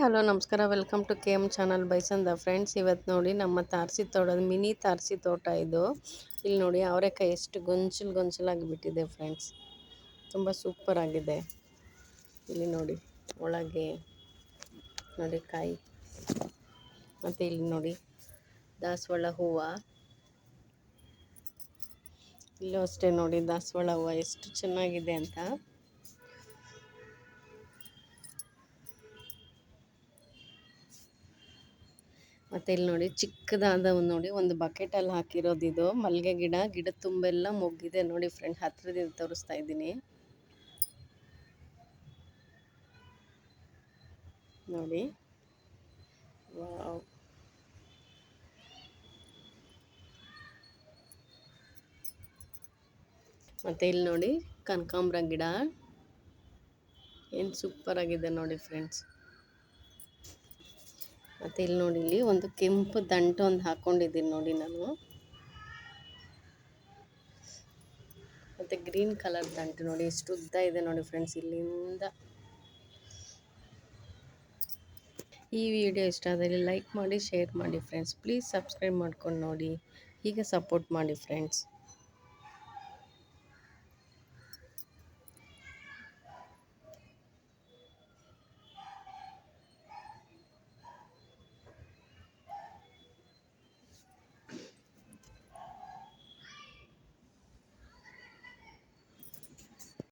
Hello ನಮಸ್ಕಾರ. Welcome to K M channel by ಸಂದ friends. ಇವತ್ತು ನೋಡಿ ನಮ್ಮ ತಾರಸಿ ತೋಟದ ಮಿನಿ ತಾರಸಿ ತೋಟ ಇದು. ಇಲ್ಲಿ ನೋಡಿ ಅವರೆಕಾಯಿ ಎಷ್ಟು ಗೊಂಚಲಾಗಿ ಬಿಟ್ಟಿದೆ ಫ್ರೆಂಡ್ಸ್. ತುಂಬ ಸೂಪರ್ ಆಗಿದೆ. ಇಲ್ಲಿ ನೋಡಿ ಒಳಗೆ ನೋಡಿ ಕಾಯಿ, ಮತ್ತು ಇಲ್ಲಿ ನೋಡಿ ದಾಸವಾಳ ಹೂವು. ಇಲ್ಲೂ ಅಷ್ಟೇ ನೋಡಿ ದಾಸವಾಳ ಹೂವು ಎಷ್ಟು ಚೆನ್ನಾಗಿದೆ ಅಂತ. ಮತ್ತು ಇಲ್ಲಿ ನೋಡಿ ಚಿಕ್ಕದಾದ ನೋಡಿ ಒಂದು ಬಕೆಟಲ್ಲಿ ಹಾಕಿರೋದು ಇದು ಮಲ್ಲಿಗೆ ಗಿಡ ತುಂಬೆಲ್ಲ ಮೊಗ್ಗಿದೆ ನೋಡಿ ಫ್ರೆಂಡ್. ಹತ್ತಿರದಿಂದ ತೋರಿಸ್ತಾ ಇದ್ದೀನಿ ನೋಡಿ. ವಾವ್, ಮತ್ತು ಇಲ್ಲಿ ನೋಡಿ ಕನಕಾಂಬರ ಗಿಡ ಏನು ಸೂಪರ್ ಆಗಿದೆ ನೋಡಿ ಫ್ರೆಂಡ್ಸ್. ಮತ್ತು ಇಲ್ಲಿ ನೋಡಿ ಇಲ್ಲಿ ಒಂದು ಕೆಂಪು ದಂಟು ಒಂದು ಹಾಕ್ಕೊಂಡಿದ್ದೀನಿ ನೋಡಿ ನಾನು. ಮತ್ತು ಗ್ರೀನ್ ಕಲರ್ ದಂಟು ನೋಡಿ ಎಷ್ಟು ಉದ್ದ ಇದೆ ನೋಡಿ ಫ್ರೆಂಡ್ಸ್. ಇಲ್ಲಿಂದ ಈ ವಿಡಿಯೋ ಇಷ್ಟ ಆದರೆ ಲೈಕ್ ಮಾಡಿ, ಶೇರ್ ಮಾಡಿ ಫ್ರೆಂಡ್ಸ್. ಪ್ಲೀಸ್ ಸಬ್ಸ್ಕ್ರೈಬ್ ಮಾಡ್ಕೊಂಡು ನೋಡಿ, ಹೀಗೆ ಸಪೋರ್ಟ್ ಮಾಡಿ ಫ್ರೆಂಡ್ಸ್.